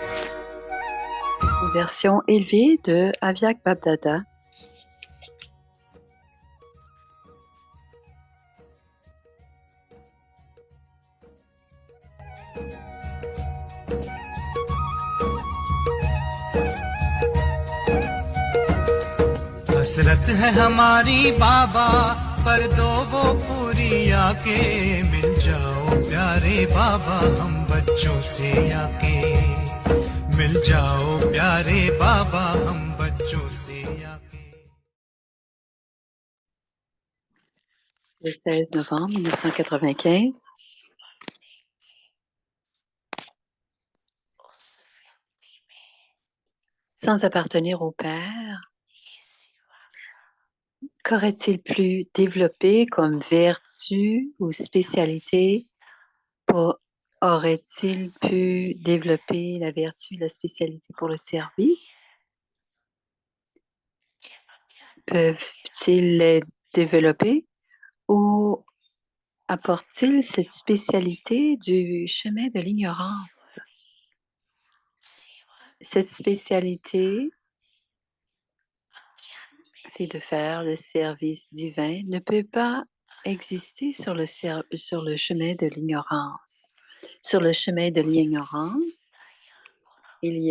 Une version élevée de Aviak Babdada. हसरत है हमारी बाबा कर दो वो पूरी आके मिल जाओ प्यारे बाबा हम बच्चों से आके मिल जाओ प्यारे बाबा हम बच्चों से आके। Le 16 novembre 1995. Sans appartenir au Père, qu'aurait-il pu développer comme vertu ou spécialité? Aurait-il pu développer la vertu, la spécialité pour le service? Peuvent-ils les développer ou apporte-t-il cette spécialité du chemin de l'ignorance? Cette spécialité, c'est de faire le service divin, ne peut pas exister sur le chemin de l'ignorance. Sur le chemin de l'ignorance, il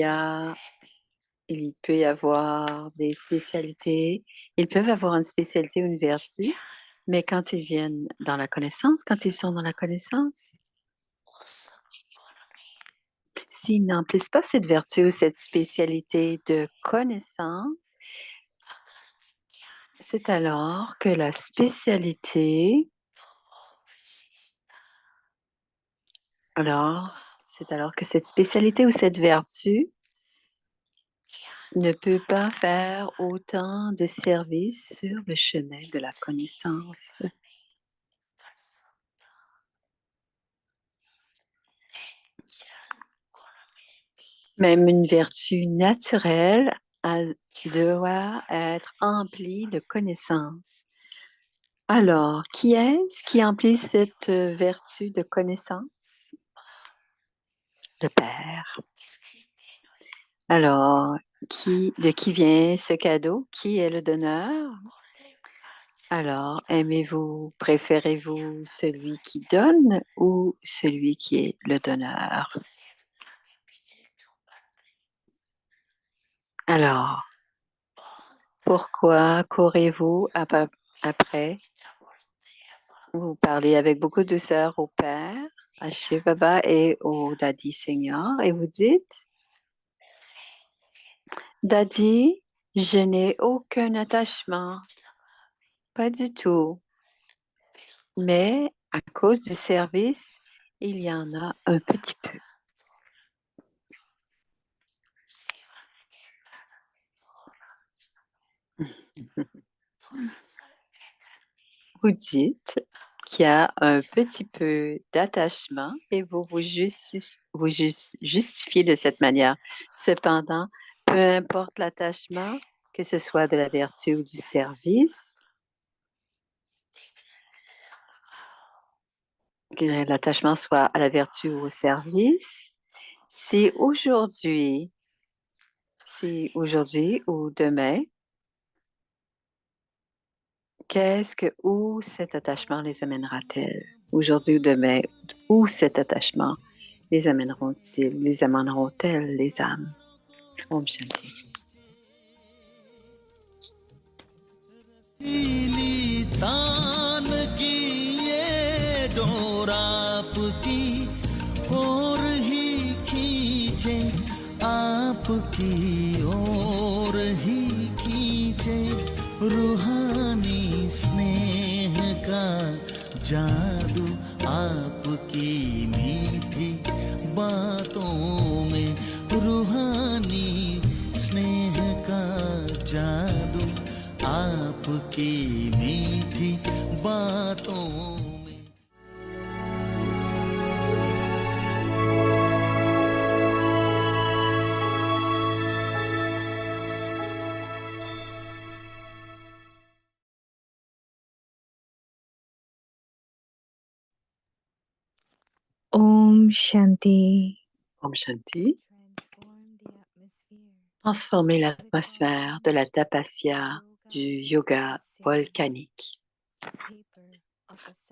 peut y avoir des spécialités. Ils peuvent avoir une spécialité ou une vertu, mais quand ils viennent dans la connaissance, quand ils sont dans la connaissance, s'ils n'emplissent pas cette vertu ou cette spécialité de connaissance, c'est alors que la spécialité, c'est alors que cette spécialité ou cette vertu ne peut pas faire autant de service sur le chemin de la connaissance. Même une vertu naturelle doit être emplie de connaissance. Alors, qui est-ce qui emplit cette vertu de connaissance? Le Père. Alors, de qui vient ce cadeau? Qui est le donneur? Alors, préférez-vous celui qui donne ou celui qui est le donneur? Alors, pourquoi courez-vous après? Vous parlez avec beaucoup de douceur au Père, à Shiv Baba et au Daddy Seigneur et vous dites, Daddy, je n'ai aucun attachement, pas du tout, mais à cause du service, il y en a un petit peu. Vous dites qu'il y a un petit peu d'attachement et justifiez de cette manière. Cependant, peu importe l'attachement, que ce soit de la vertu ou du service, que l'attachement soit à la vertu ou au service, si aujourd'hui ou demain, où cet attachement les amènera-t-il? Aujourd'hui ou demain, où cet attachement les amèneront-elles, les âmes? Om Shanti. तान की ये डोर आपकी और ही खींचे आपकी ओर ही खींचे रूहानी स्नेह का जादू आपकी मीठी बातों में रूहानी स्नेह का जादू आपकी मीठी बातों में। Om Shanti. Om Shanti. Transformer l'atmosphère de la tapasya, du yoga volcanique.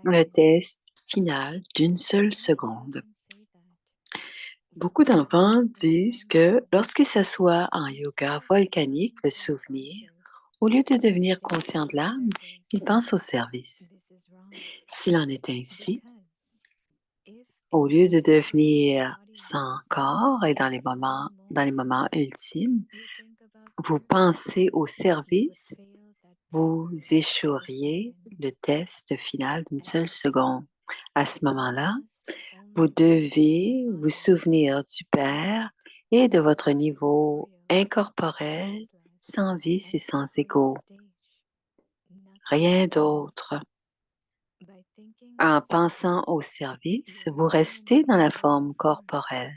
Le test final d'une seule seconde. Beaucoup d'enfants disent que lorsqu'ils s'assoient en yoga volcanique, le souvenir, au lieu de devenir conscient de l'âme, ils pensent au service. S'il en est ainsi, au lieu de devenir sans corps et dans les moments ultimes, vous pensez au service, vous échoueriez le test final d'une seule seconde. À ce moment-là, vous devez vous souvenir du Père et de votre niveau incorporel, sans vice et sans ego. Rien d'autre. En pensant au service, vous restez dans la forme corporelle.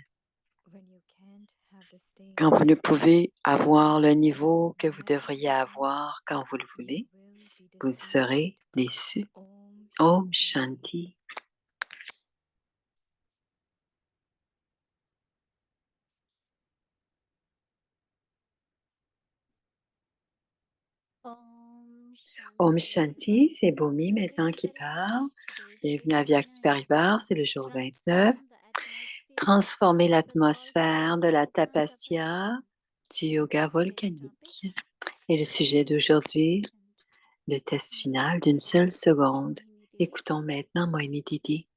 Quand vous ne pouvez avoir le niveau que vous devriez avoir quand vous le voulez, vous serez déçu. Om Shanti. Om Shanti, c'est Bhumi maintenant qui parle. Bienvenue à Vyakti Parivar, c'est le jour 29. Transformer l'atmosphère de la tapasya, du yoga volcanique. Et le sujet d'aujourd'hui, le test final d'une seule seconde. Écoutons maintenant Moini Didi.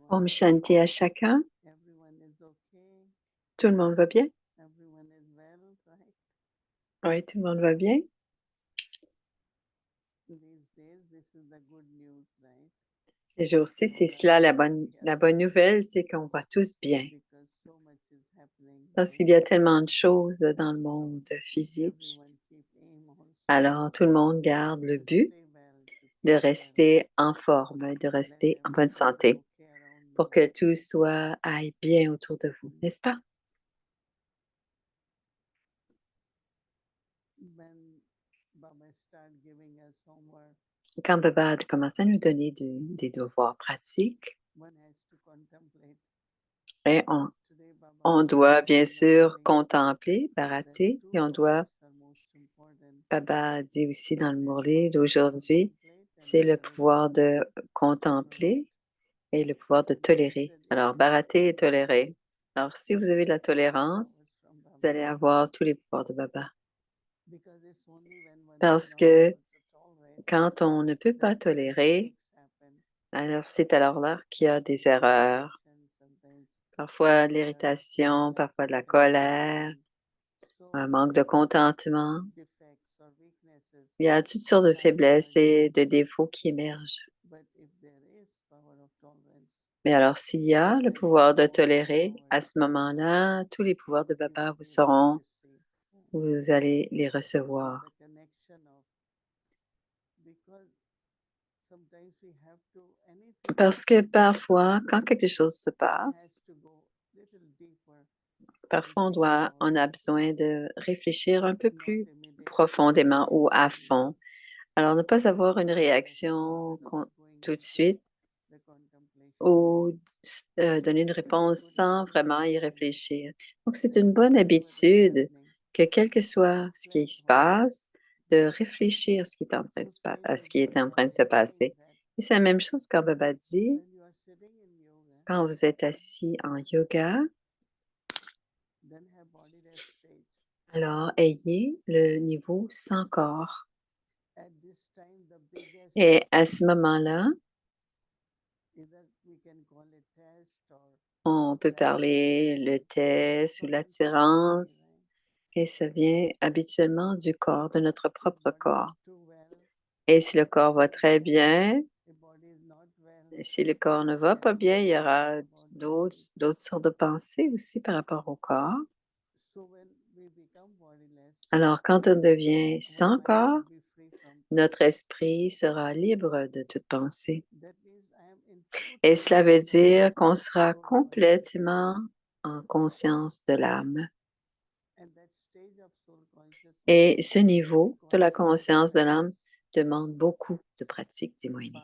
Om Shanti à chacun. Tout le monde va bien? Oui, tout le monde va bien. Les jours-ci, c'est cela la bonne nouvelle, c'est qu'on va tous bien. Parce qu'il y a tellement de choses dans le monde physique. Alors, tout le monde garde le but de rester en forme, de rester en bonne santé pour que tout aille bien autour de vous, n'est-ce pas? Quand Baba a commencé à nous donner des devoirs pratiques, et on doit bien sûr contempler, bharater, et Baba dit aussi dans le Murli d'aujourd'hui, c'est le pouvoir de contempler et le pouvoir de tolérer. Alors, bharater et tolérer. Alors, si vous avez de la tolérance, vous allez avoir tous les pouvoirs de Baba. Parce que quand on ne peut pas tolérer, alors c'est alors là qu'il y a des erreurs. Parfois de l'irritation, parfois de la colère, un manque de contentement. Il y a toutes sortes de faiblesses et de défauts qui émergent. Mais alors, s'il y a le pouvoir de tolérer, à ce moment-là, tous les pouvoirs de Baba vous allez les recevoir. Parce que parfois, quand quelque chose se passe, parfois on a besoin de réfléchir un peu plus profondément ou à fond. Alors, ne pas avoir une réaction tout de suite ou donner une réponse sans vraiment y réfléchir. Donc, c'est une bonne habitude que quel que soit ce qui se passe, de réfléchir à ce qui est en train de se passer. Et c'est la même chose quand Baba dit, quand vous êtes assis en yoga, alors ayez le niveau sans corps. Et à ce moment-là, on peut parler le test ou l'attirance, et ça vient habituellement du corps, de notre propre corps. Et si le corps va très bien, et si le corps ne va pas bien, il y aura d'autres sortes de pensées aussi par rapport au corps. Alors, quand on devient sans corps, notre esprit sera libre de toute pensée. Et cela veut dire qu'on sera complètement en conscience de l'âme. Et ce niveau de la conscience de l'âme demande beaucoup de pratique, dit Moïni.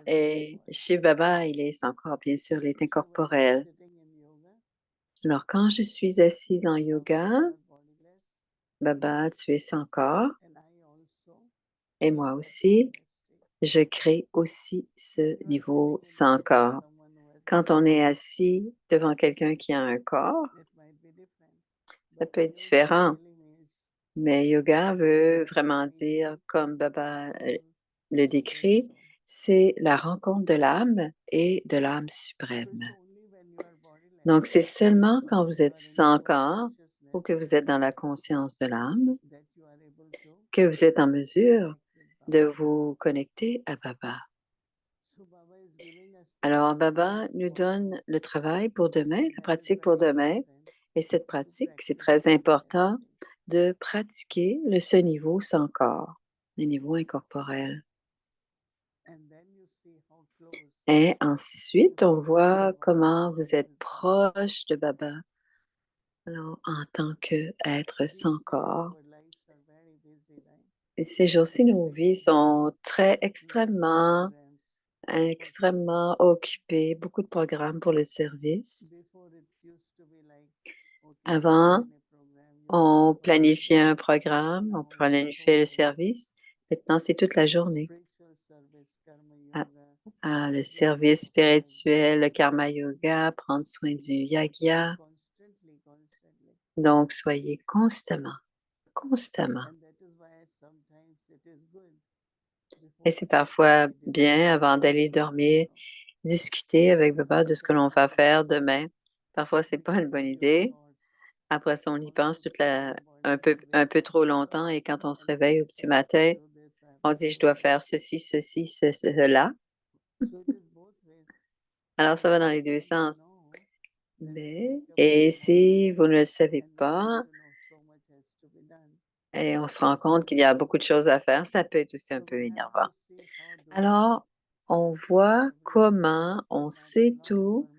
Et chez Baba, il est sans corps, bien sûr, il est incorporel. Alors, quand je suis assise en yoga, Baba, tu es sans corps, et moi aussi, je crée aussi ce niveau sans corps. Quand on est assis devant quelqu'un qui a un corps, ça peut être différent. Mais yoga veut vraiment dire, comme Baba le décrit, c'est la rencontre de l'âme et de l'âme suprême. Donc, c'est seulement quand vous êtes sans corps ou que vous êtes dans la conscience de l'âme que vous êtes en mesure de vous connecter à Baba. Alors, Baba nous donne le travail pour demain, la pratique pour demain. Et cette pratique, c'est très important de pratiquer ce niveau sans corps, le niveau incorporel. Et ensuite, on voit comment vous êtes proche de Baba. Alors, en tant qu'être sans corps. Et ces jours-ci, nos vies sont extrêmement occupées, beaucoup de programmes pour le service. Avant, on planifiait un programme, on planifiait le service. Maintenant, c'est toute la journée. Le service spirituel, le karma yoga, prendre soin du yagya. Donc, soyez constamment. Et c'est parfois bien, avant d'aller dormir, discuter avec Baba de ce que l'on va faire demain. Parfois, c'est pas une bonne idée. Après ça, on y pense un peu trop longtemps et quand on se réveille au petit matin, on dit, je dois faire ceci, cela. Alors, ça va dans les deux sens. Et si vous ne le savez pas, et on se rend compte qu'il y a beaucoup de choses à faire, ça peut être aussi un peu énervant. Alors, on voit comment on sait tout,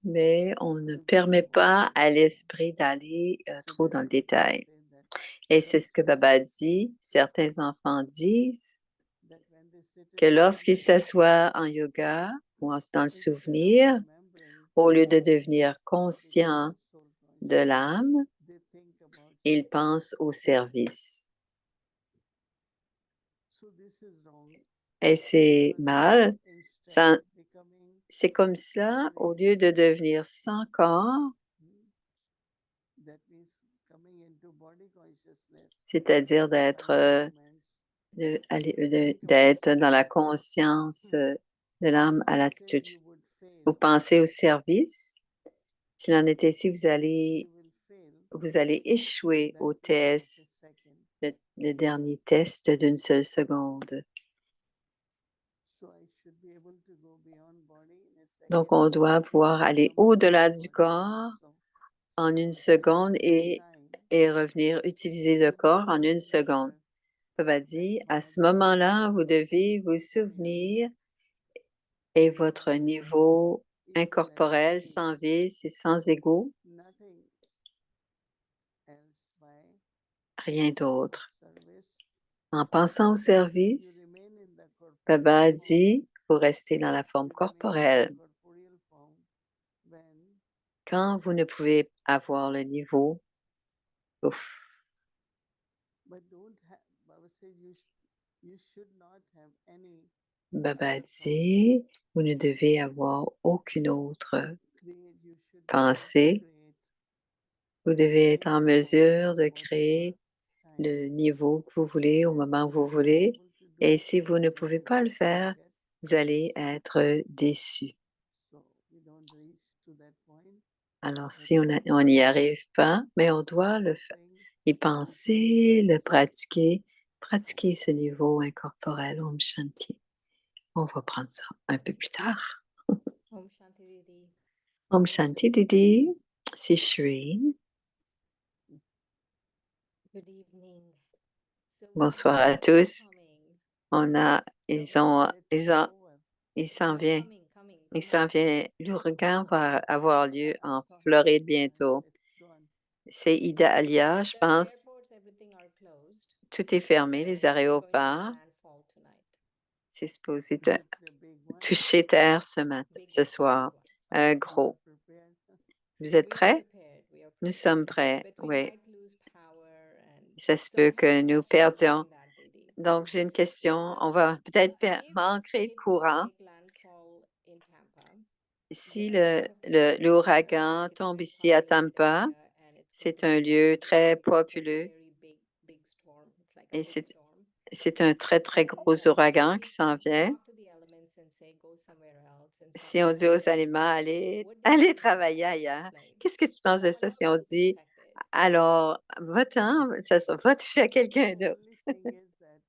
mais on ne permet pas à l'esprit d'aller trop dans le détail. Et c'est ce que Baba dit. Certains enfants disent que lorsqu'ils s'assoient en yoga ou dans le souvenir, au lieu de devenir conscient de l'âme, ils pensent au service. Et c'est mal. C'est comme ça, au lieu de devenir sans corps, c'est-à-dire d'être dans la conscience de l'âme à l'attitude. Vous pensez au service. S'il en est ainsi, vous allez échouer au test, le dernier test d'une seule seconde. Donc, on doit pouvoir aller au-delà du corps en une seconde et revenir utiliser le corps en une seconde. Baba dit, à ce moment-là, vous devez vous souvenir et votre niveau incorporel, sans vice et sans ego, rien d'autre. En pensant au service, Baba dit, vous restez dans la forme corporelle. Quand vous ne pouvez avoir le niveau, ouf. Baba dit, vous ne devez avoir aucune autre pensée. Vous devez être en mesure de créer le niveau que vous voulez au moment où vous voulez. Et si vous ne pouvez pas le faire, vous allez être déçu. Alors, si on n'y arrive pas, mais on doit y penser, le pratiquer ce niveau incorporel, Om Shanti. On va prendre ça un peu plus tard. Om Shanti Didi. Om Shanti Didi, c'est Shireen. Good evening. Bonsoir à tous. Il s'en vient. L'ouragan va avoir lieu en Floride bientôt. C'est Ida Alia, je The pense. airports, everything are closed. Tout est fermé, les So it's going to aéroports. landfall tonight. C'est supposé Is it a big one? toucher terre ce Big soir. one. Un You are gros. prepared? Vous êtes We are prêts? prepared. We are Nous prepared. sommes prêts, But we oui. might lose power and Ça se so I peut have a que nous question perdions. regarding that, Didi. Donc, j'ai une question. On So, va peut-être if manquer de it courant. make landfall in Tampa, Si there are a lot of people l'ouragan like it's a tombe very ici à populated Tampa, area and it's going c'est to un be lieu très it's a populeux very big storm. It's like a et big storm. c'est un très, très And gros ouragan say qui s'en we vient. talk to the elements and say go somewhere else and Si on dit aux aliments, allez travailler ailleurs, qu'est-ce que tu penses de ça si on dit, alors, va-t'en, ça va toucher à quelqu'un The d'autre? only thing is that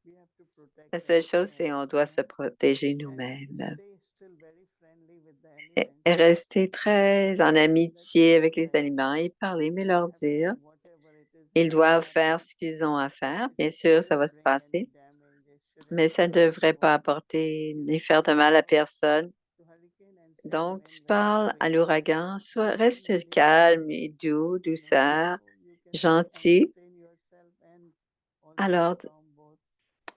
we have to protect La seule chose, c'est ourselves, on doit se protéger and nous-mêmes stay still very friendly with the et elements. rester très en amitié avec les aliments et parler, mais They leur have to dire, do whatever it is ils has to doivent faire happen. ce qu'ils ont à faire. Bien It sûr, ça va shouldn't se bring any passer, damage. It mais shouldn't ça ne hurt devrait pas anyone. apporter ni faire de mal à personne. To hurricane and say Donc, remain tu very parles à safe. l'ouragan, reste Nobody will calme hurt et you. doux, You know, douceur, so you can gentil. entertain yourself and also Alors, storm both.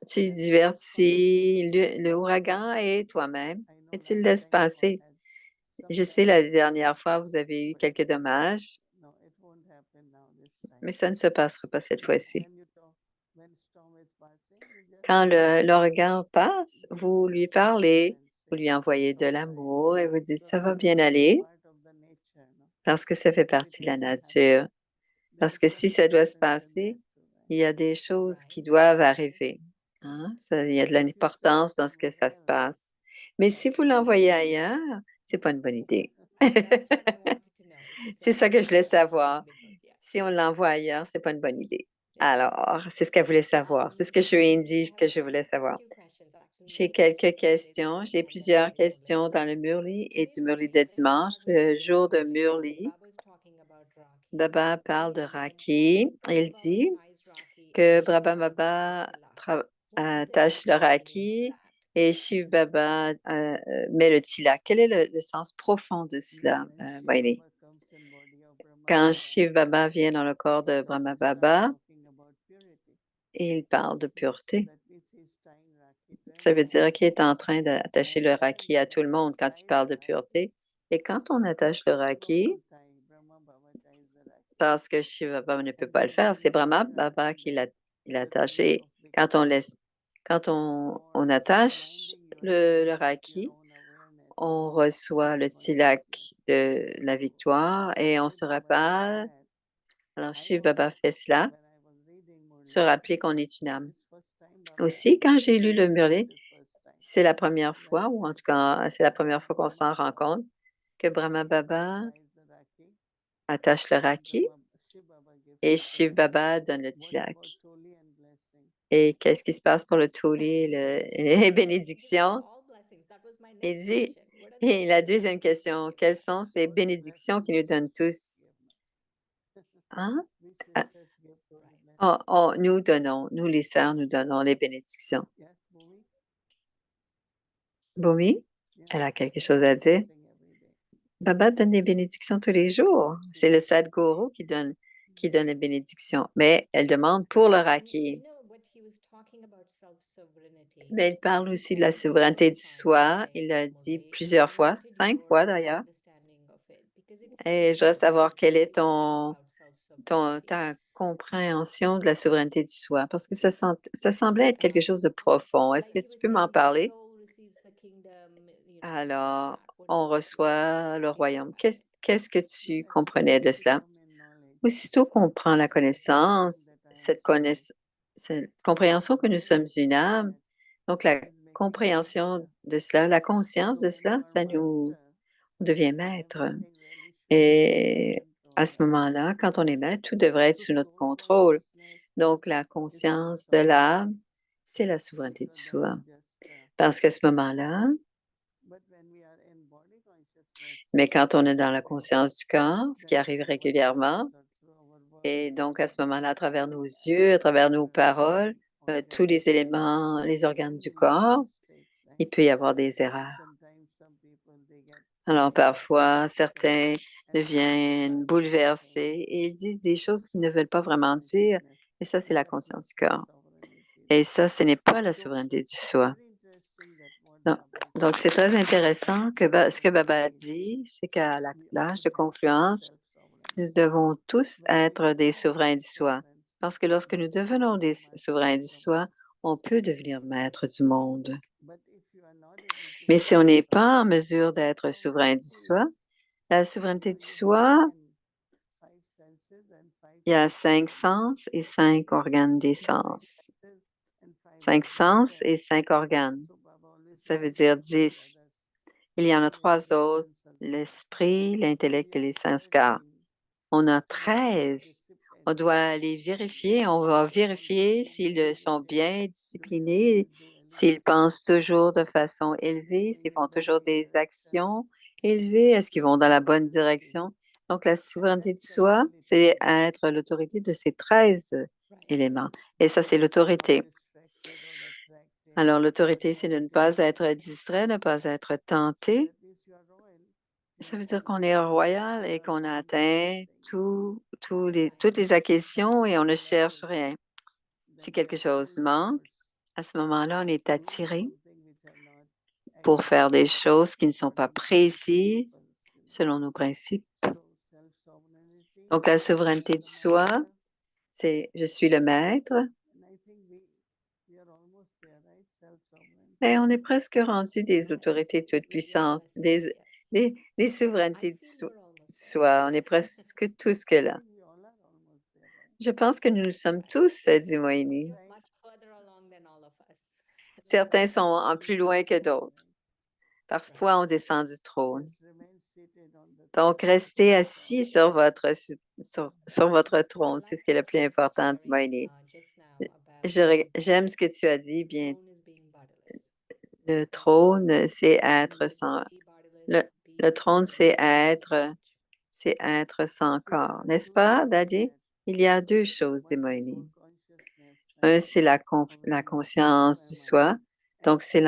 tu And last time divertis l'ouragan et toi-même I know et tu le last laisses time you all passer. had some Je sais, la damage, dernière fois, vous avez eu but quelques dommages, no, it won't happen now this mais time. ça ne se passera pas cette fois-ci. When you talk, when storm is passing, you just Quand talk to l'ouragan passe, give vous good lui vibes parlez, and vous say lui envoyez it's de all right. l'amour et vous dites, So ça va bien it is aller part of the nature, no? parce que ça fait If partie it de la has to happen, nature. there Parce is que si something ça doit se essential we passer, have to, right? il y a des choses qui Right. doivent arriver. Hein? Il y a de If you send it l'importance dans ce que somewhere ça se else, passe. Mais si vous l'envoyez ailleurs, c'est pas une bonne idée. That's what I wanted to know. That's C'est why I ça was que je voulais checking savoir. with her. Yes. Si on l'envoie ailleurs, c'est pas une bonne idée. Yeah. Alors, c'est ce qu'elle voulait savoir. C'est ce que je lui ai dit que je voulais savoir. Few questions actually. J'ai Many quelques questions today questions. from J'ai on the plusieurs Sunday questions Murli. dans le Murli et du Today's Murli Murli, de let's dimanche, start with le today's jour de Murli. Murli. Baba is talking about Rakhi. Baba parle He de said Raki. that Il Baba Baba dit ties Rakhi que and Shiv Brahma Baba ties the Baba tilak. What is the attache le deeper meaning of Raki that? et Shiv Baba met le tilak. Quel est le sens profond de cela, When Shiv Vaini? Baba comes in body of Brahma Quand Baba, Shiv Baba vient dans le corps de Brahma he starts Baba, talking about purity. il parle de So pureté. that means he's tying Rakhi to Ça veut everyone. dire qu'il est en train d'attacher le And when Raki à tout le monde quand il tying parle the de Rakhi, pureté. Et quand on attache le Shiv Baba Raki, won't tie, Brahma Baba ties the Rakhi. parce que Shiva Baba ne peut And pas le then faire, when c'est we Brahma tie Baba Rakhi, qui in the l'attache. place Et of quand on victory, laisse, quand or on attache reminding yourself le with your Raki, own awareness, on reçoit le self-consciousness. tilak de la victoire et on Shiv se Baba did rappelle. that. Alors, I Shiv Baba also fait cela, when I was reading se Murli, rappeler qu'on est une âme. this first time Baba Aussi, quand j'ai lu le mentioned Murli, this first time. c'est la première Like fois, ou en that, tout cas, c'est la première fois qu'on Brahma s'en rend Baba compte, que Brahma Baba ties the Rakhi attache le and Raki Shiv Baba gives et the Shiv tilak. Baba donne le What tilak. about Toli and blessing? Et qu'est-ce qui se passe pour le Toli, les He gives us bénédictions? all blessings. That was my Il next dit, question. What are the et la blessings deuxième he gives question, quelles us? sont ces Toli bénédictions qu'il blessing nous we donne sisters tous? give. Hein? We Ah, sisters give Toli blessing. nous donnons, nous les sœurs, nous donnons les bénédictions. Yes, Bhumi? Bhumi, Yeah, elle a quelque Baba chose à gives dire. blessing every day. Baba donne des bénédictions tous les jours. C'est le Sadhguru qui donne les bénédictions. Mais elle demande pour le And Raki. you know what he was talking about self-sovereignty. Mais il parle He aussi de said la it a few souveraineté du times soi. today Il in the l'a dit Murli, and plusieurs I fois, wanted 5 fois your d'ailleurs. understanding of it because it Et feels je veux savoir quelle when est we think about self-sovereignty. ta compréhension de la souveraineté du soi, parce que ça semblait être quelque chose de profond. Est-ce Like que he tu was peux m'en saying, the parler? soul receives the kingdom, things like Alors, that. What on reçoit le do you know royaume. about it? Qu'est-ce que No, tu as soon comprenais as de you cela? come in knowledge, Aussitôt qu'on prend la understanding connaissance, that I am soul, cette compréhension que nous sommes une âme, that donc la is making compréhension master. de cela, la conscience So de when you cela, are ça nous master, devient maître. everything really should be under your Et à control. ce moment-là, quand on est maître, tout devrait être So sous notre soul contrôle. consciousness Donc, la is conscience de self-sovereignty l'âme, c'est la souveraineté du because that soi. is just. Parce qu'à ce moment-là, But when we are in body consciousness, mais quand on est dans la sometimes conscience du corps, ce qui then arrive through our eyes régulièrement, or through our et words donc à ce or moment-là, à travers nos yeux, à travers nos other paroles, tous organs, les éléments, les there organes can du be many corps, mistakes, right? il peut y avoir des erreurs. Sometimes some people they get Alors parfois, upset certains deviennent bouleversés et ils disent des choses qu'ils ne veulent pas vraiment dire. Et ça, c'est la conscience du corps. Et ça, ce n'est pas la souveraineté du soi. Donc, donc, c'est très intéressant que ce que Baba a dit, c'est qu'à l'âge de confluence, nous devons tous être des souverains du soi. Parce que lorsque nous devenons des souverains du soi, on peut devenir maître du monde. Mais si on n'est pas en mesure d'être souverain du soi, la souveraineté du soi, il y a 5 sens et 5 organes des sens. 5 sens et 5 organes. Ça veut dire 10. Il y en a 3 autres, l'esprit, l'intellect et les sanskars. On a 13. On doit les vérifier. On va vérifier s'ils sont bien disciplinés, s'ils pensent toujours de façon élevée, s'ils font toujours des actions élevées, est-ce qu'ils vont dans la bonne direction. Donc, la souveraineté du soi, c'est être l'autorité de ces 13 éléments. Et ça, c'est l'autorité. Alors, l'autorité, c'est de ne pas être distrait, ne pas être tenté. Ça veut dire qu'on est royal et qu'on a atteint toutes les acquisitions et on ne cherche rien. Si quelque chose manque, à ce moment-là, on est attiré pour faire des choses qui ne sont pas précises selon nos principes. Donc, la souveraineté du soi, c'est je suis le maître. Et on est presque rendu des autorités toutes puissantes, des souverainetés du soi. On est presque tous que là. Je pense que nous le sommes tous, dit Moïni. Certains sont en plus loin que d'autres. Parfois, on descend du trône. Donc, restez assis sur votre trône. C'est ce qui est le plus important, dit Moïni. J'aime ce que tu as dit, bien. Le trône, c'est être sans. Le trône, c'est être sans corps. N'est-ce pas, Daddy? Il y a 2 choses, dit Moïni. Un, c'est la conscience du soi. Donc, il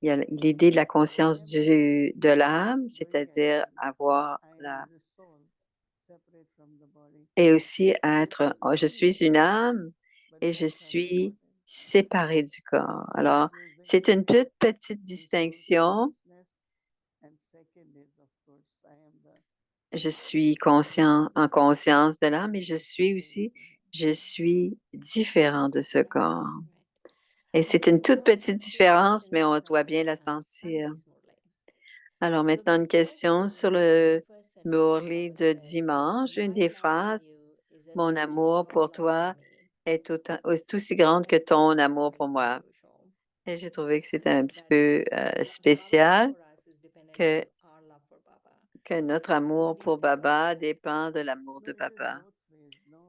y a l'idée de la conscience de l'âme, c'est-à-dire avoir et aussi être, oh, je suis une âme et je suis séparée du corps. Alors, c'est une petite distinction. Je suis en conscience de l'âme, mais je suis différent de ce corps. Et c'est une toute petite différence, mais on doit bien la sentir. Alors maintenant, une question sur le Murli de dimanche. Une des phrases, mon amour pour toi est aussi grande que ton amour pour moi. Et j'ai trouvé que c'était un petit peu spécial que notre amour pour Baba dépend de l'amour de Baba.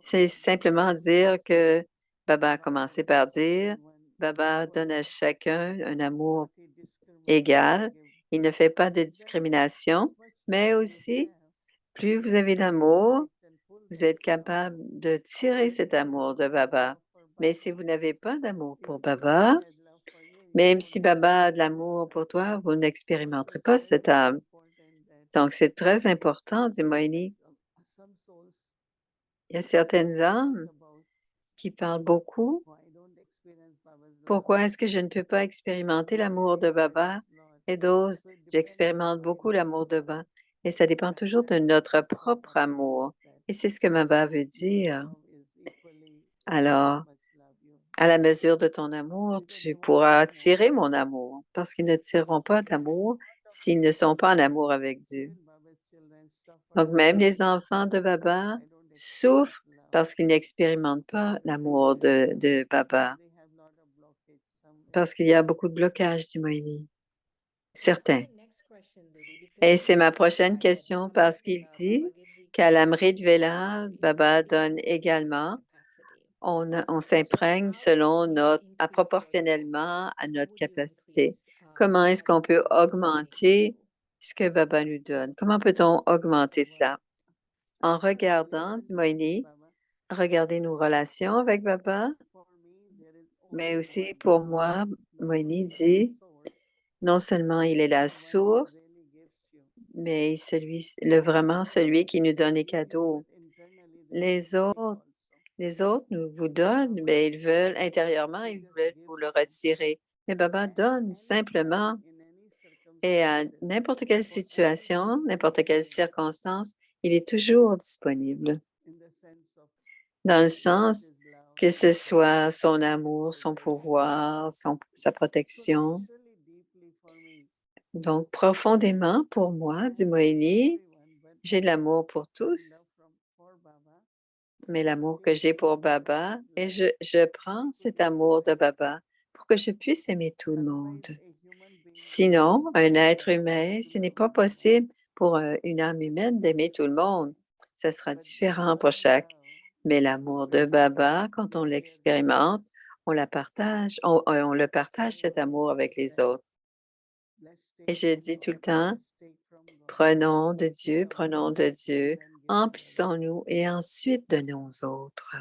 C'est simplement dire que Baba a commencé par dire, Baba donne à chacun un amour égal. Il ne fait pas de discrimination, mais aussi, plus vous avez d'amour, vous êtes capable de tirer cet amour de Baba. Mais si vous n'avez pas d'amour pour Baba, même si Baba a de l'amour pour toi, vous n'expérimenterez pas cette âme. Donc, c'est très important, dit Moïni. Il y a certaines âmes qui parlent beaucoup. Pourquoi est-ce que je ne peux pas expérimenter l'amour de Baba? Et d'autres, j'expérimente beaucoup l'amour de Baba. Et ça dépend toujours de notre propre amour. Et c'est ce que Baba veut dire. Alors, à la mesure de ton amour, tu pourras attirer mon amour, parce qu'ils ne tireront pas d'amour s'ils ne sont pas en amour avec Dieu. Donc, même les enfants de Baba souffrent parce qu'ils n'expérimentent pas l'amour de Baba. Parce qu'il y a beaucoup de blocages, dit Moïni. Certains. Et c'est ma prochaine question parce qu'il dit qu'à l'Amrit Vela, Baba donne également, on s'imprègne proportionnellement à notre capacité. Comment est-ce qu'on peut augmenter ce que Baba nous donne? Comment peut-on augmenter cela? En regardant, dit Moïni, regarder nos relations avec Baba, mais aussi pour moi, Moïni dit, non seulement il est la source, mais vraiment celui qui nous donne les cadeaux. Les autres, les autres vous donnent, mais ils veulent intérieurement, ils veulent vous le retirer. Mais Baba donne simplement et à n'importe quelle situation, n'importe quelle circonstance, il est toujours disponible. Dans le sens que ce soit son amour, son pouvoir, sa protection. Donc, profondément pour moi, dit Moïni, j'ai de l'amour pour tous, mais l'amour que j'ai pour Baba, et je prends cet amour de Baba pour que je puisse aimer tout le monde. Sinon, un être humain, ce n'est pas possible pour une âme humaine d'aimer tout le monde. Ça sera différent pour chaque. Mais l'amour de Baba, quand on l'expérimente, on la partage, on le partage cet amour avec les autres. Et je dis tout le temps, prenons de Dieu, emplissons-nous et ensuite donnons aux autres.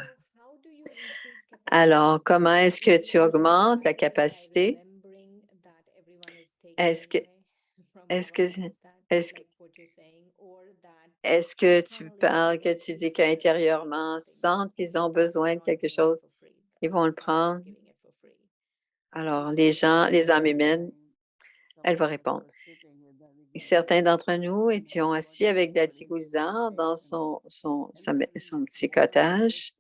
Alors, comment est-ce que tu augmentes la capacité? Est-ce que, est-ce que, est-ce que, est-ce que tu parles, que tu dis qu'intérieurement, sentent qu'ils ont besoin de quelque chose, ils vont le prendre? Alors, les gens, les âmes humaines, elle va répondre. Certains d'entre nous étions assis avec Dati Gulzar dans son petit cottage.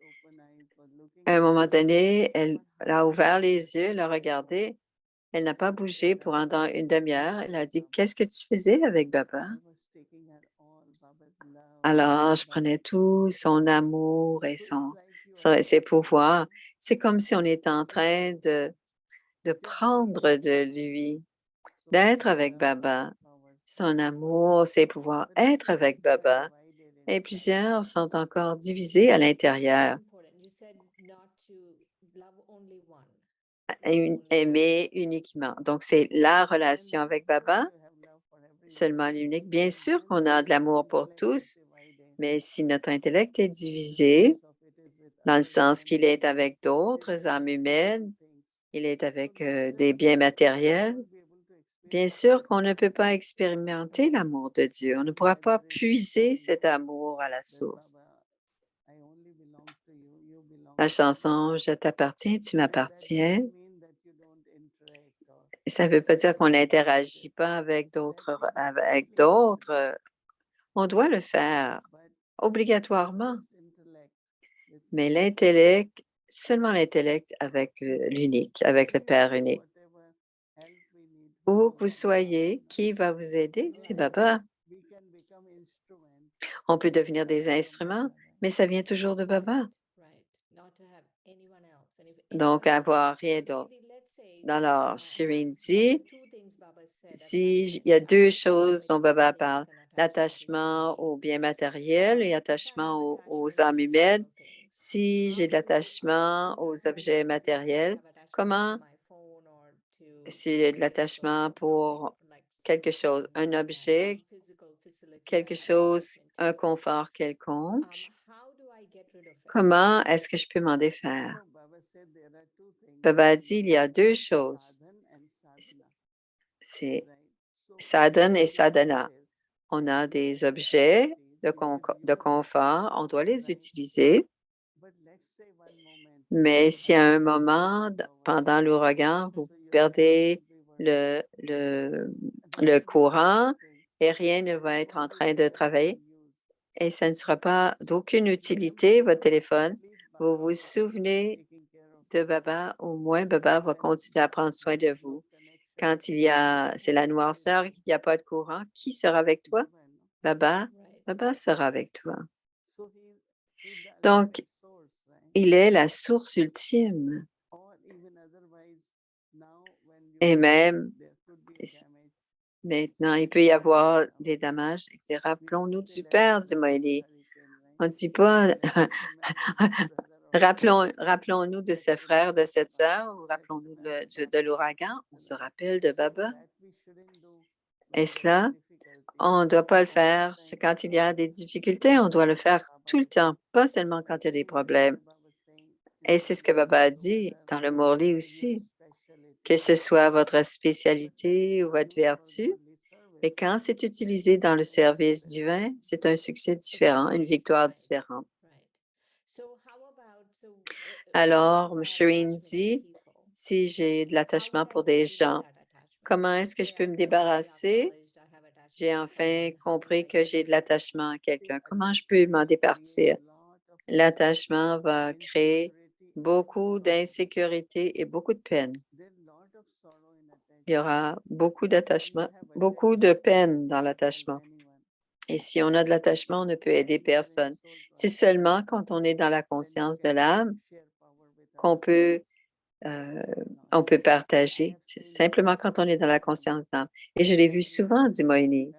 À un moment donné, elle a ouvert les yeux, elle a regardé. Elle n'a pas bougé pendant une demi-heure. Elle a dit, qu'est-ce que tu faisais avec Baba? Alors, je prenais tout son amour et ses pouvoirs. C'est comme si on était en train de prendre de lui, d'être avec Baba. Son amour, ses pouvoirs, être avec Baba. Et plusieurs sont encore divisés à l'intérieur. Aimer uniquement. Donc, c'est la relation avec Baba, seulement l'unique. Bien sûr qu'on a de l'amour pour tous, mais si notre intellect est divisé, dans le sens qu'il est avec d'autres âmes humaines, il est avec des biens matériels, bien sûr qu'on ne peut pas expérimenter l'amour de Dieu. On ne pourra pas puiser cet amour à la source. La chanson Je t'appartiens, tu m'appartiens, ça ne veut pas dire qu'on n'interagit pas avec d'autres. On doit le faire obligatoirement. Mais l'intellect, seulement l'intellect avec l'unique, avec le Père unique. Où que vous soyez, qui va vous aider? C'est Baba. On peut devenir des instruments, mais ça vient toujours de Baba. Donc, avoir rien d'autre. Alors, Shireen dit, il y a deux choses dont Baba parle, l'attachement aux biens matériels et l'attachement aux âmes humaines. Si j'ai de l'attachement aux objets matériels, comment, si j'ai de l'attachement pour quelque chose, un objet, quelque chose, un confort quelconque, comment est-ce que je peux m'en défaire? Baba a dit, il y a deux choses. C'est sadhana et sadhana. On a des objets de confort, on doit les utiliser. Mais si à un moment, pendant l'ouragan, vous perdez le courant et rien ne va être en train de travailler et ça ne sera pas d'aucune utilité, votre téléphone, vous vous souvenez de Baba, au moins Baba va continuer à prendre soin de vous. Quand c'est la noirceur, qu'il n'y a pas de courant, qui sera avec toi? Baba, Baba sera avec toi. Donc, il est la source ultime. Et même maintenant, il peut y avoir des dommages. Rappelons-nous du Père, dit Moïli. On ne dit pas rappelons-nous de ce frère, de cette sœur, ou rappelons-nous de l'ouragan. On se rappelle de Baba. Et cela, on ne doit pas le faire. C'est quand il y a des difficultés, on doit le faire tout le temps, pas seulement quand il y a des problèmes. Et c'est ce que Baba a dit dans le Morli aussi, que ce soit votre spécialité ou votre vertu, Et quand c'est utilisé dans le service divin, c'est un succès différent, une victoire différente. Alors, Shireen dit, si j'ai de l'attachement pour des gens, comment est-ce que je peux me débarrasser? J'ai enfin compris que j'ai de l'attachement à quelqu'un. Comment je peux m'en départir? L'attachement va créer beaucoup d'insécurité et beaucoup de peine. Il y aura beaucoup d'attachement, beaucoup de peine dans l'attachement. Et si on a de l'attachement, on ne peut aider personne. C'est seulement quand on est dans la conscience de l'âme qu'on peut, on peut partager. C'est simplement quand on est dans la conscience d'âme. Et je l'ai vu souvent, dit Moïni.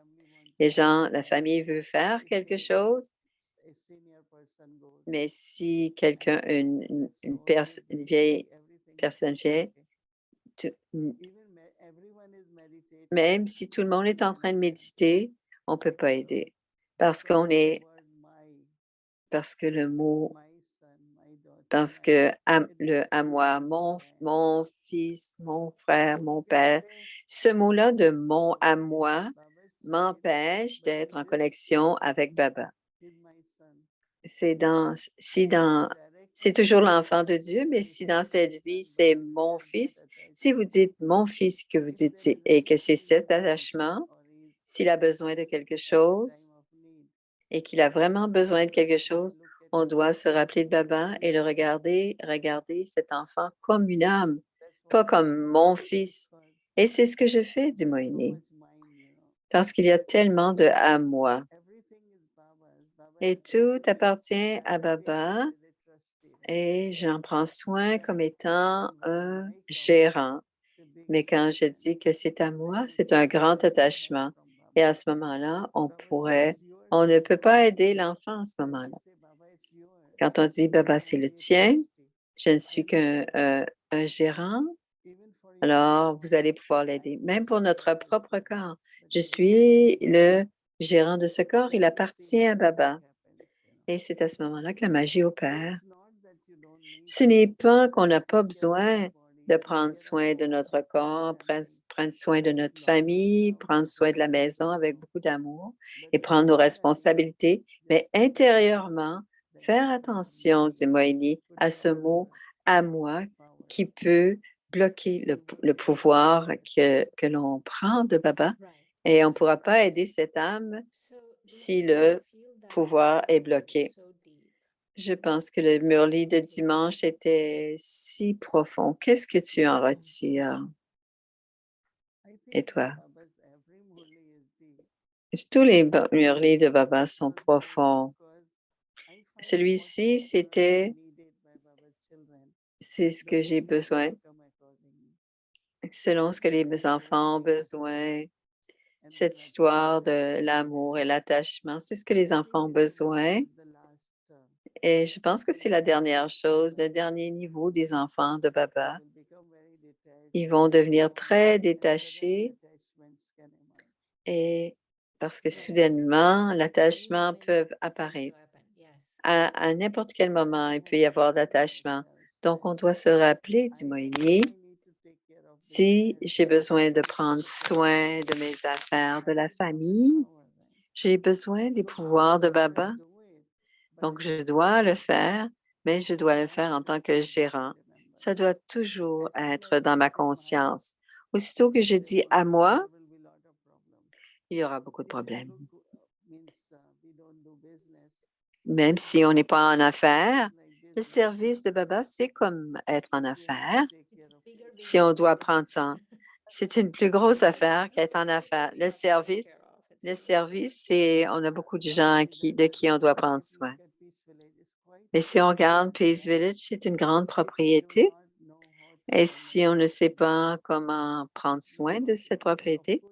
Les gens, la famille veut faire quelque chose, mais si quelqu'un, une vieille personne vieille, même si tout le monde est en train de méditer, on ne peut pas aider parce qu'on est, parce que le mot, parce que le à moi, mon fils, mon frère, mon père, ce mot-là de mon à moi m'empêche d'être en connexion avec Baba. C'est c'est toujours l'enfant de Dieu, mais si dans cette vie, c'est mon fils, si vous dites mon fils, que vous dites et que c'est cet attachement, s'il a besoin de quelque chose et qu'il a vraiment besoin de quelque chose, on doit se rappeler de Baba et le regarder cet enfant comme une âme, pas comme mon fils. Et c'est ce que je fais, dit Moïni, parce qu'il y a tellement de à moi. Et tout appartient à Baba et j'en prends soin comme étant un gérant. Mais quand je dis que c'est à moi, c'est un grand attachement. Et à ce moment-là, on ne peut pas aider l'enfant à ce moment-là. Quand on dit Baba, c'est le tien, je ne suis qu'un gérant, alors vous allez pouvoir l'aider. Même pour notre propre corps, je suis le gérant de ce corps, il appartient à Baba. Et c'est à ce moment-là que la magie opère. Ce n'est pas qu'on n'a pas besoin de prendre soin de notre corps, prendre soin de notre famille, prendre soin de la maison avec beaucoup d'amour et prendre nos responsabilités, mais intérieurement, faire attention, dit Moïni, à ce mot à moi qui peut bloquer le pouvoir que l'on prend de Baba et on ne pourra pas aider cette âme si le pouvoir est bloqué. Je pense que le Murli de dimanche était si profond. Qu'est-ce que tu en retires? Et toi? Tous les Murlis de Baba sont profonds. Celui-ci, c'est ce que j'ai besoin, selon ce que les enfants ont besoin. Cette histoire de l'amour et l'attachement, c'est ce que les enfants ont besoin. Et je pense que c'est la dernière chose, le dernier niveau des enfants de Baba. Ils vont devenir très détachés et parce que soudainement, l'attachement peut apparaître. À n'importe quel moment, il peut y avoir d'attachement. Donc, on doit se rappeler, dit Moïni, si j'ai besoin de prendre soin de mes affaires, de la famille, j'ai besoin des pouvoirs de Baba. Donc, je dois le faire, mais je dois le faire en tant que gérant. Ça doit toujours être dans ma conscience. Aussitôt que je dis à moi, il y aura beaucoup de problèmes. Même si on n'est pas en affaires, le service de Baba, c'est comme être en affaires. Si on doit prendre ça, c'est une plus grosse affaire qu'être en affaires. Le service, c'est, on a beaucoup de gens de qui on doit prendre soin. Mais si on regarde Peace Village, c'est une grande propriété. Et si on ne sait pas comment prendre soin de cette propriété,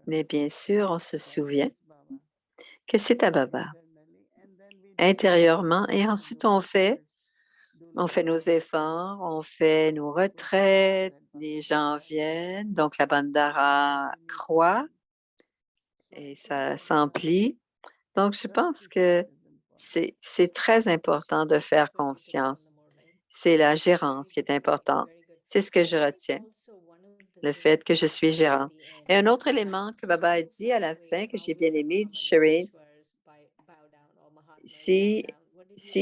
mais bien sûr, on se souvient que c'est à Baba intérieurement et ensuite on fait nos efforts, on fait nos retraites, les gens viennent, donc la bandara croît et ça s'emplit. Donc, je pense que c'est très important de faire conscience. C'est la gérance qui est importante. C'est ce que je retiens. le fait que je suis gérant. Et un autre élément que Baba a dit à la fin, que j'ai bien aimé, dit Shireen, si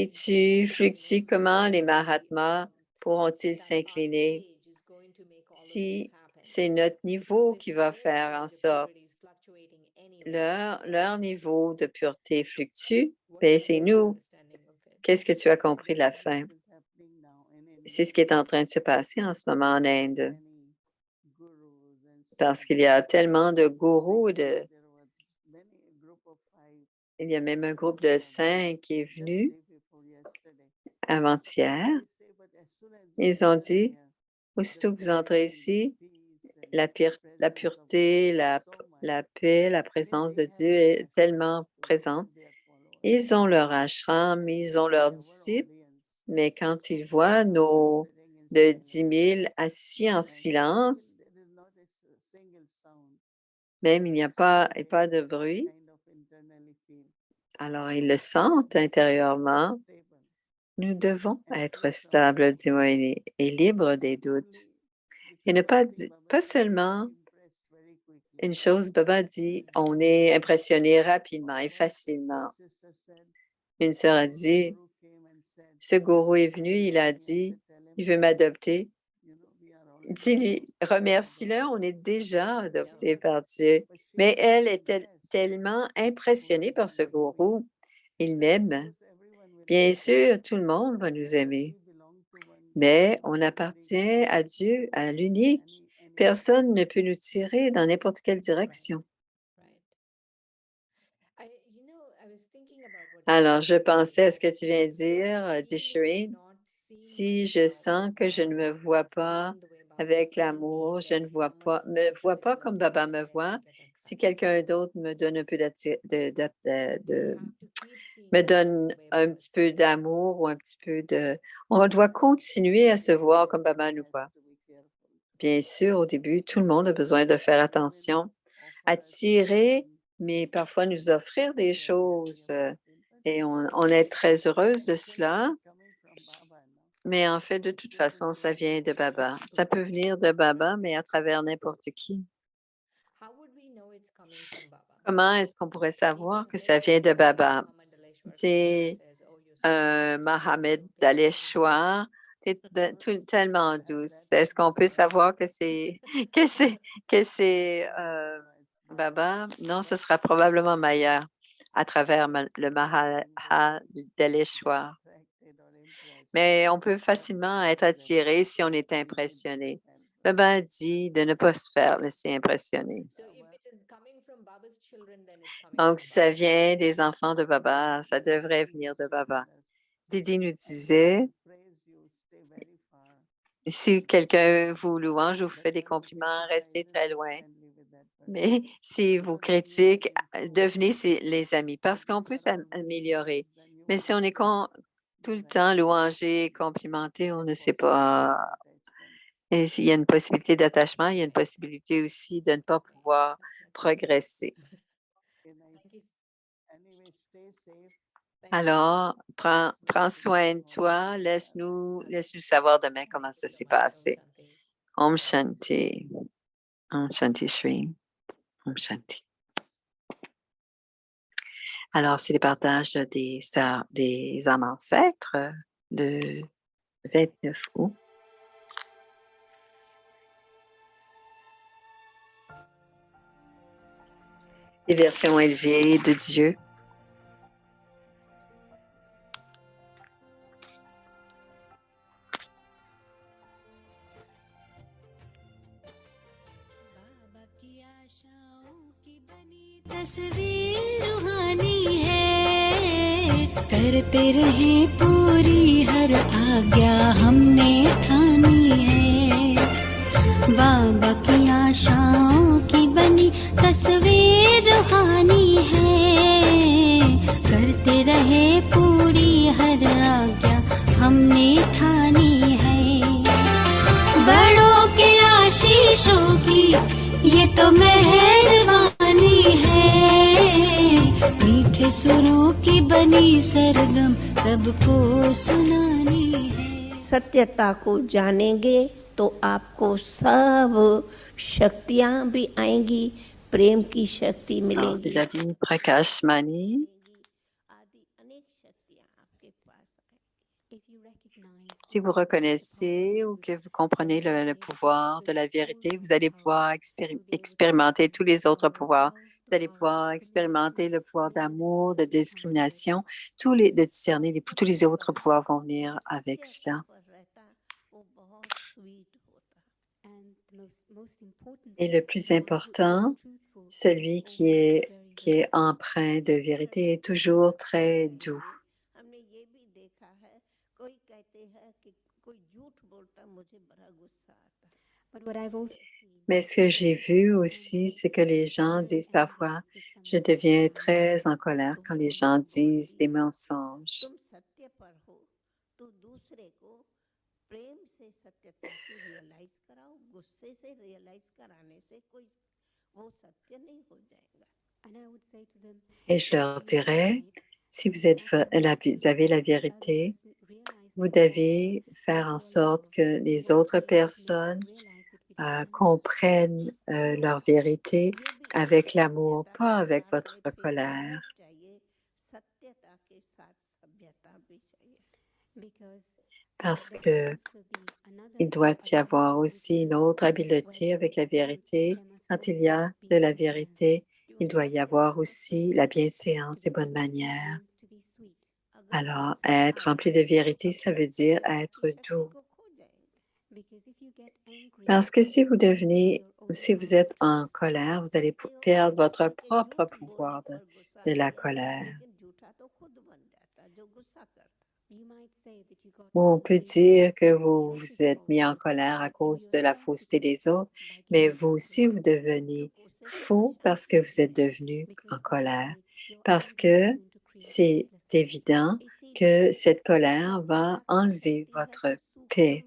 tu fluctues, comment les Mahatmas pourront-ils s'incliner? Si c'est notre niveau qui va faire en sorte leur niveau de pureté fluctue, bien, c'est nous. Qu'est-ce que tu as compris de la fin? C'est ce qui est en train de se passer en ce moment en Inde. Parce qu'il y a tellement de gourous, il y a même un groupe de 5 qui est venu avant-hier. Ils ont dit, aussitôt que vous entrez ici, la pureté, la paix, la présence de Dieu est tellement présente. Ils ont leur ashram, ils ont leurs disciples, mais quand ils voient nos de 10 000 assis en silence, même il n'y a pas de bruit, alors ils le sentent intérieurement. Nous devons être stables, dit Moïse, et libres des doutes. Et ne pas seulement une chose, Baba dit, on est impressionné rapidement et facilement. Une sœur a dit, ce gourou est venu, il a dit, il veut m'adopter. Dis-lui, remercie-le, on est déjà adopté par Dieu. Mais elle était tellement impressionnée par ce gourou. Il m'aime. Bien sûr, tout le monde va nous aimer. Mais on appartient à Dieu, à l'unique. Personne ne peut nous tirer dans n'importe quelle direction. Alors, je pensais à ce que tu viens de dire, dit Shireen. Si je sens que je ne me vois pas avec l'amour, je ne me vois pas comme Baba me voit, si quelqu'un d'autre me donne un peu me donne un petit peu d'amour ou un petit peu de... On doit continuer à se voir comme Baba nous voit. Bien sûr, au début, tout le monde a besoin de faire attention, attirer, mais parfois nous offrir des choses. Et on est très heureuse de cela. Mais en fait, de toute façon, ça vient de Baba. Ça peut venir de Baba, mais à travers n'importe qui. Comment est-ce qu'on pourrait savoir que ça vient de Baba? C'est Mohamed Daleshwar. C'est tellement douce. Est-ce qu'on peut savoir que c'est Baba? Non, ce sera probablement Maya à travers le Maha Daleshwar. Mais on peut facilement être attiré si on est impressionné. Baba dit de ne pas se faire laisser impressionner. Donc, si ça vient des enfants de Baba, ça devrait venir de Baba. Didi nous disait, si quelqu'un vous louange ou vous fait des compliments, restez très loin. Mais si vous critique, devenez les amis parce qu'on peut s'améliorer. Mais si on est tout le temps louangé, complimenté, on ne sait pas. Et s'il y a une possibilité d'attachement, il y a une possibilité aussi de ne pas pouvoir progresser. Alors, prends soin de toi. Laisse-nous savoir demain comment ça s'est passé. Om Shanti. Om Shanti Shri. Om Shanti. Alors, c'est le partage des âmes ancêtres le 29 août. Les versions élevées de Dieu. तस्वीर रूहानी है करते रहे पूरी हर आज्ञा हमने ठानी है बाबा की आशाओं की बनी तस्वीर रूहानी है करते रहे पूरी हर आज्ञा हमने ठानी है बड़ों के आशीषों की ये तो मेहरबानी है मीठे सुरों की बनी सरगम सबको सुनानी है। सत्यता को जानेंगे तो आपको सब शक्तियां भी आएंगी, प्रेम की शक्ति Alors, c'est मिलेगी, Dadini Prakash Mani. आदि अनेक शक्तियां आपके पास आएंगी। Si vous reconnaissez ou que vous comprenez le pouvoir de la vérité, vous allez pouvoir expérimenter tous les autres pouvoirs. Vous allez pouvoir expérimenter le pouvoir d'amour, de discrimination, de discerner tous les autres pouvoirs vont venir avec cela. Et le plus important, celui qui est empreint de vérité est toujours très doux. हमने ये भी देखा है, कोई कहते हैं कि कोई झूठ बोलता मुझे बड़ा गुस्सा आता है। Mais ce que j'ai vu aussi, c'est que les gens disent parfois, je deviens très en colère quand les gens disent des mensonges. तुम सत्य पर हो तो दूसरे को प्रेम से सत्यता की रियलाइज कराओ, गुस्से से रियलाइज कराने से कोई वो सत्य नहीं हो जाएगा। Et je leur dirais, si vous avez la vérité, vous devez faire en sorte que les autres personnes comprennent leur vérité avec l'amour, pas avec votre colère. Parce que il doit y avoir aussi une autre habileté avec la vérité. Quand il y a de la vérité, il doit y avoir aussi la bienséance et bonnes manières. Alors, être rempli de vérité, ça veut dire être doux. Parce que si vous êtes en colère, vous allez perdre votre propre pouvoir de la colère. Ou on peut dire que vous vous êtes mis en colère à cause de la fausseté des autres, mais vous aussi, vous devenez faux parce que vous êtes devenu en colère. Parce que c'est évident que cette colère va enlever votre paix.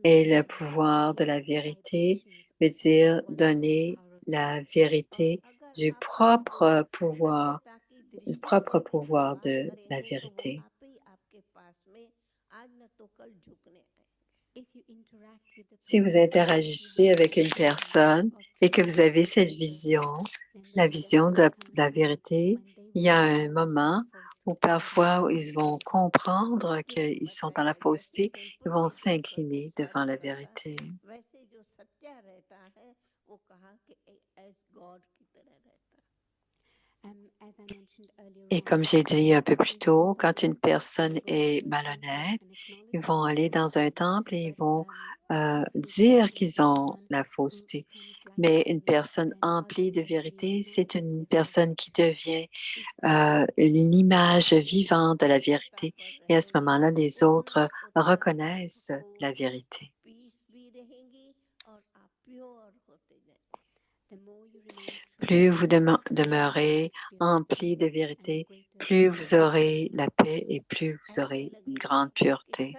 Et le pouvoir de la vérité veut dire donner la vérité du propre pouvoir de la vérité. Si vous interagissez avec une personne et que vous avez cette vision, la vision de la vérité, il y a un moment où parfois ils vont comprendre qu'ils sont dans la fausseté, ils vont s'incliner devant la vérité. Et comme j'ai dit un peu plus tôt, quand une personne est malhonnête, ils vont aller dans un temple et ils vont dire qu'ils ont la fausseté. Mais une personne emplie de vérité, c'est une personne qui devient une image vivante de la vérité. Et à ce moment-là, les autres reconnaissent la vérité. Plus vous demeurez empli de vérité, plus vous aurez la paix et plus vous aurez une grande pureté.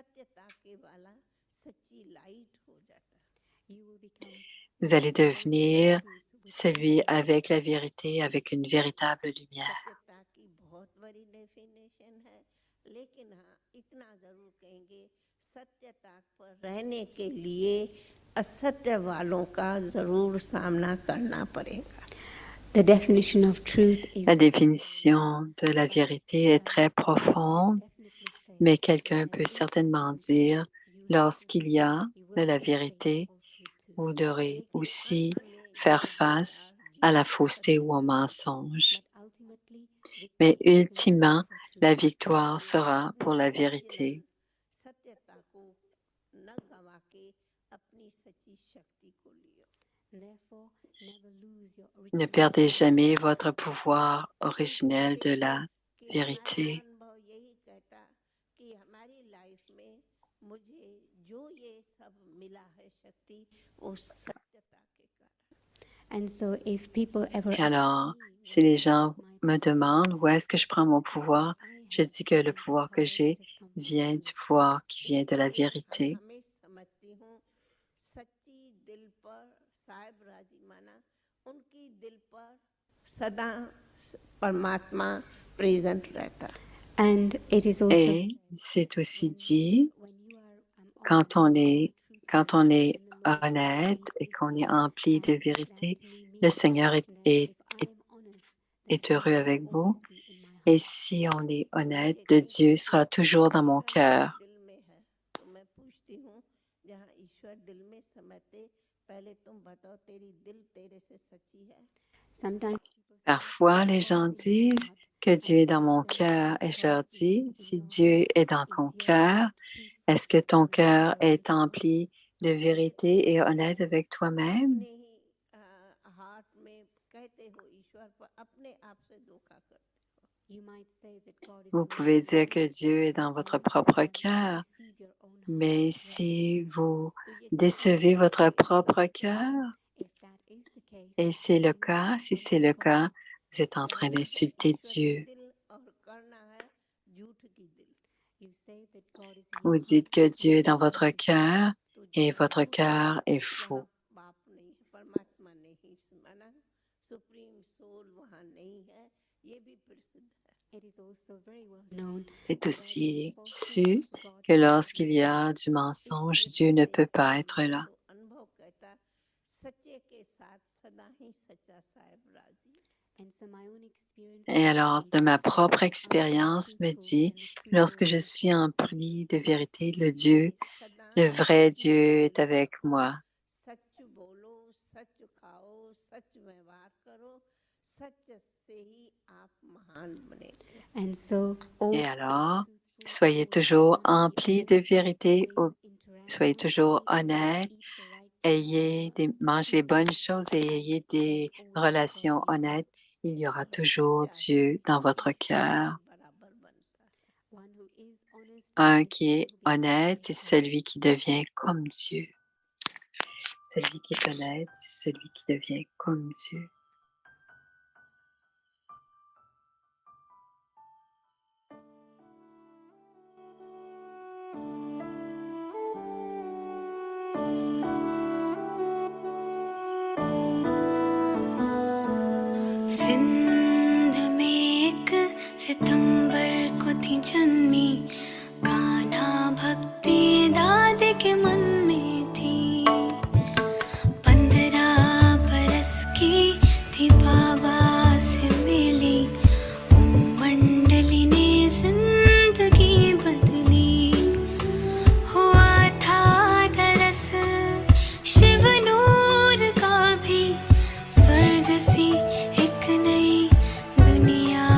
Vous allez devenir celui avec la vérité, avec une véritable lumière. रहने के लिए असत्य वालों का जरूर सामना करना पड़ेगा। La définition de la vérité est très profonde, mais quelqu'un peut certainement dire, lorsqu'il y a de la vérité, vous devrez aussi faire face à la fausseté ou au mensonge. Mais ultimement, la victoire sera pour la vérité. Ne perdez jamais votre pouvoir originel de la vérité. Et alors, si les gens me demandent où est-ce que je prends mon pouvoir, je dis que le pouvoir que j'ai vient du pouvoir qui vient de la vérité. And it is also Et c'est aussi dit, quand on est honnête et qu'on est empli de vérité, le Seigneur est heureux avec vous. Et si on est honnête, le Dieu sera toujours dans mon cœur. दिल में है तो मैं पूछती हूँ जहाँ ईश्वर दिल में समझते पहले तुम बताओ तेरी दिल तेरे से सच्ची है sometimes Parfois, les gens disent que Dieu est dans mon cœur et je leur dis, si Dieu est dans ton cœur, est-ce que ton cœur est empli de vérité et honnête avec toi-même? अपने ही हार्ट में कहते हो ईश्वर पर अपने आप से धोखा करते you might say that God is Vous in your pouvez dire heart, que Dieu est dans votre and propre you cœur, deceive your own heart mais as well. si vous तो ये décevez votre propre cœur, If that is the case, et c'est le you cas, si insult c'est le God. cas, vous êtes en train d'insulter ईश्वर की Dieu. दिल और करना है झूठ की दिल You say that God is in Vous your dites heart, que but Dieu est dans your votre heart is cœur तो et जहाँ votre झूठ है cœur est वहाँ faux. बाप नहीं है परमात्मा नहीं माना सुप्रीम सोल वहाँ नहीं है ये भी प्रसिद्ध है It is also very well known C'est that aussi falsehood, su God que is lorsqu'il y present. a du mensonge, इसलिए Dieu ne कहते peut pas हैं être मेरा là. तो अनुभव कहता है सच्चे के साथ सदा ही सच्चा साहेब राजी And so my own experience Et tells alors, me de ma that propre when I'm expérience me truthful dit, and the true lorsque word je is suis empli de vérité, le इसलिए Dieu, सदा le vrai सच्ची Dieu est तालीम avec रखो moi. सच बोलो सच खाओ सच व्यवहार करो सच से ही आप महान बनेंगे and so Et always alors, be truthful, soyez always toujours be emplis de honest, vérité, always soyez interact with toujours people, honnête, eat the right food, mangez les speak bonnes the right choses et ayez words, and des always have God relations in your honnêtes. heart. Il y aura जो toujours सच्चा है Dieu dans votre वही cœur. बराबर बनता है One who is honest Un is qui one est who becomes honnête, like c'est God. celui qui devient comme Dieu. Celui qui est honnête, c'est celui qui devient comme Dieu. Sindh में एक सितंबर को थी जन्मी कान्हा भक्ति दादी के मन में थी 15 बरस की थी बाबा से मिली मंडली ने जिंदगी बदली हुआ था दरस शिव नूर का भी स्वर्ग सी एक नई दुनिया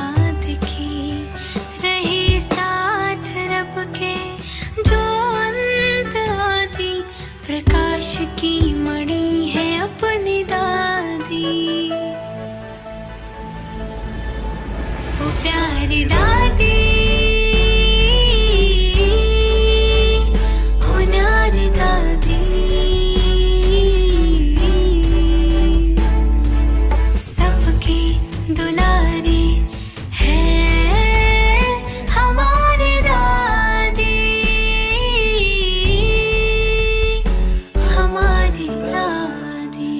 दिखी रही साथ रब के जो अंत आदि प्रकाश की मणि है अपनी दादी वो प्यारी दादी हो न्यारी दादी सबकी दुलारी है हमारी दादी हमारी दादी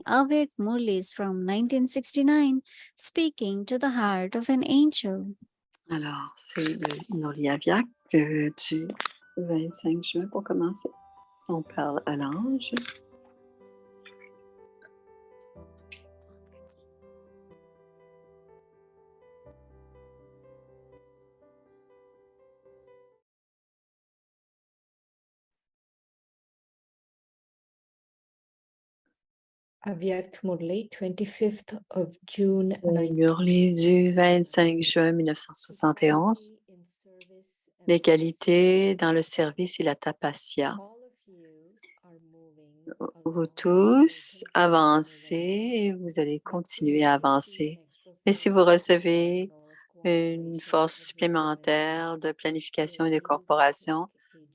Avik Murlis from 1969, speaking to the heart of an angel. Alors, c'est le Noliaviak du 25 juin pour commencer. On parle à l'ange. Avyakt Murli, 25th of June, Murli du 25 juin 1971. Les qualités dans le service et la tapasya. Vous tous avancez et vous allez continuer à avancer. Mais si vous recevez une force supplémentaire de planification et de corporation,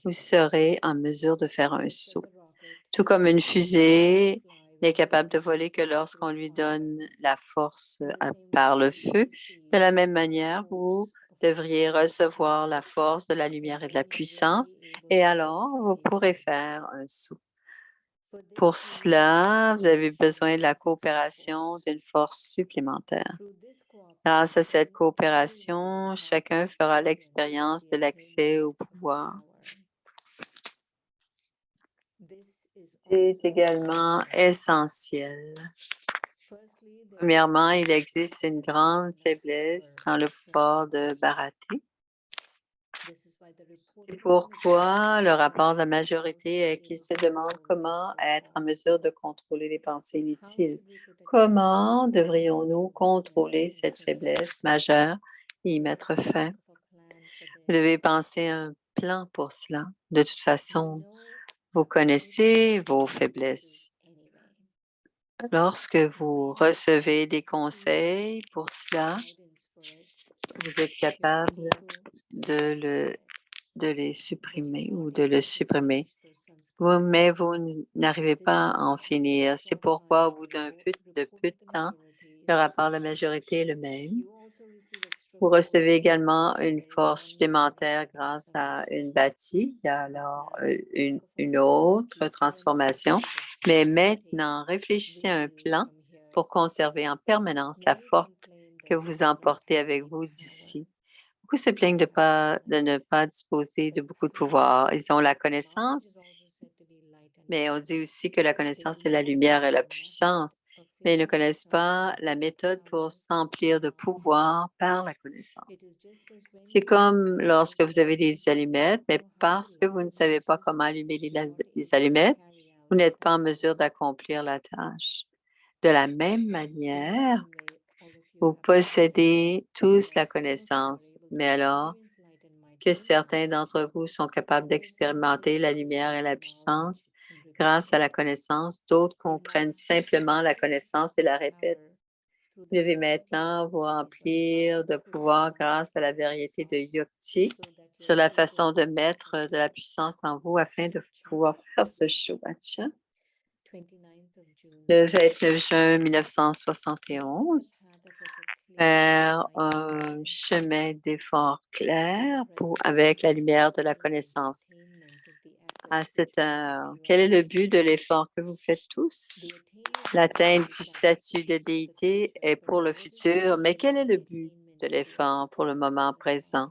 vous serez en mesure de faire un saut. Tout comme une fusée n'est capable de voler que lorsqu'on lui donne la force par le feu, de la même manière, vous devriez recevoir la force de la lumière et de la puissance, et alors vous pourrez faire un saut. Pour cela, vous avez besoin de la coopération d'une force supplémentaire. Grâce à cette coopération, chacun fera l'expérience de l'accès au pouvoir. C'est également essentiel. Premièrement, il existe une grande faiblesse dans le pouvoir de Bharati. C'est pourquoi le rapport de la majorité est qui se demande comment être en mesure de contrôler les pensées inutiles. Comment devrions-nous contrôler cette faiblesse majeure et y mettre fin? Vous devez penser à un plan pour cela. De toute façon, vous connaissez vos faiblesses. Lorsque vous recevez des conseils pour cela, vous êtes capable de les supprimer ou de le supprimer. Mais vous n'arrivez pas à en finir. C'est pourquoi, au bout d'un peu de temps, le rapport de la majorité est le même. Vous recevez également une force supplémentaire grâce à une bâtie. Il y a alors une autre transformation. Mais maintenant, réfléchissez à un plan pour conserver en permanence la force que vous emportez avec vous d'ici. Beaucoup se plaignent de ne pas disposer de beaucoup de pouvoir. Ils ont la connaissance, mais on dit aussi que la connaissance est la lumière et la puissance, mais ils ne connaissent pas la méthode pour s'emplir de pouvoir par la connaissance. C'est comme lorsque vous avez des allumettes, mais parce que vous ne savez pas comment allumer les allumettes, vous n'êtes pas en mesure d'accomplir la tâche. De la même manière, vous possédez tous la connaissance, mais alors que certains d'entre vous sont capables d'expérimenter la lumière et la puissance grâce à la connaissance, d'autres comprennent simplement la connaissance et la répètent. Vous devez maintenant vous remplir de pouvoir grâce à la variété de yukti sur la façon de mettre de la puissance en vous afin de pouvoir faire ce Shubhacha. Le 29 juin 1971, faire un chemin d'effort clair avec la lumière de la connaissance. À cette heure, quel est le but de l'effort que vous faites tous? L'atteinte du statut de déité est pour le futur, mais quel est le but de l'effort pour le moment présent?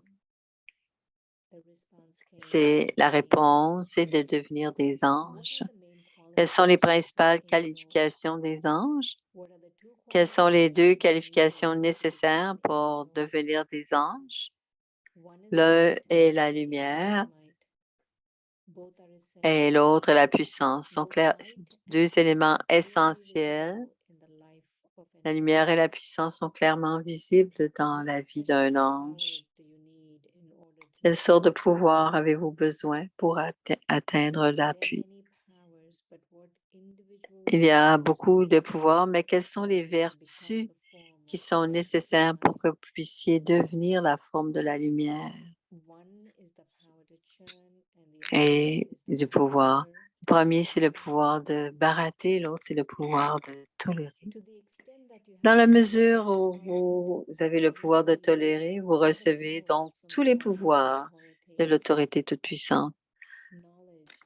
C'est la réponse, c'est de devenir des anges. Quelles sont les principales qualifications des anges? Quelles sont les deux qualifications nécessaires pour devenir des anges? L'un est la lumière et l'autre est la puissance. Sont deux éléments essentiels. La lumière et la puissance sont clairement visibles dans la vie d'un ange. Quelle sorte de pouvoir avez-vous besoin pour atteindre l'appui? Il y a beaucoup de pouvoirs, mais quelles sont les vertus qui sont nécessaires pour que vous puissiez devenir la forme de la lumière et du pouvoir? Le premier, c'est le pouvoir de Bharati, l'autre, c'est le pouvoir de tolérer. Dans la mesure où vous avez le pouvoir de tolérer, vous recevez donc tous les pouvoirs de l'autorité toute-puissante.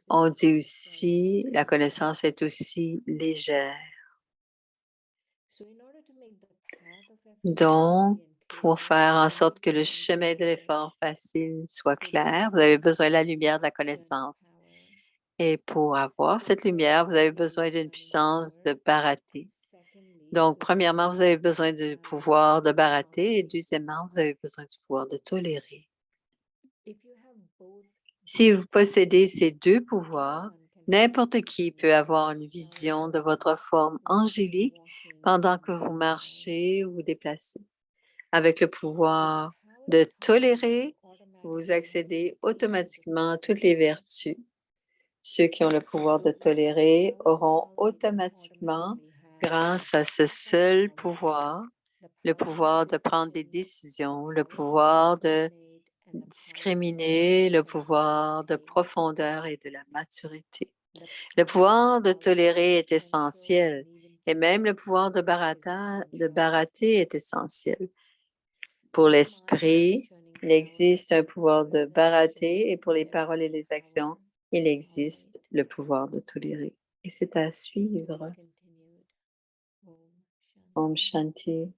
On dit aussi, la connaissance est aussi légère. Donc, pour faire en sorte que le chemin de l'effort facile soit clair, vous avez besoin de la lumière de la connaissance. Et pour avoir cette lumière, vous avez besoin d'une puissance de Bharati. Donc, premièrement, vous avez besoin du pouvoir de Bharati et deuxièmement, vous avez besoin du pouvoir de tolérer. Si vous possédez ces deux pouvoirs, n'importe qui peut avoir une vision de votre forme angélique pendant que vous marchez ou vous déplacez. Avec le pouvoir de tolérer, vous accédez automatiquement à toutes les vertus. Ceux qui ont le pouvoir de tolérer auront automatiquement, grâce à ce seul pouvoir, le pouvoir de prendre des décisions, le pouvoir de discriminer, le pouvoir de profondeur et de la maturité. Le pouvoir de tolérer est essentiel et même le pouvoir de Bharati est essentiel. Pour l'esprit, Il existe un pouvoir de barater et pour les paroles et les actions, il existe le pouvoir de tolérer. Et c'est à suivre. Om Shanti.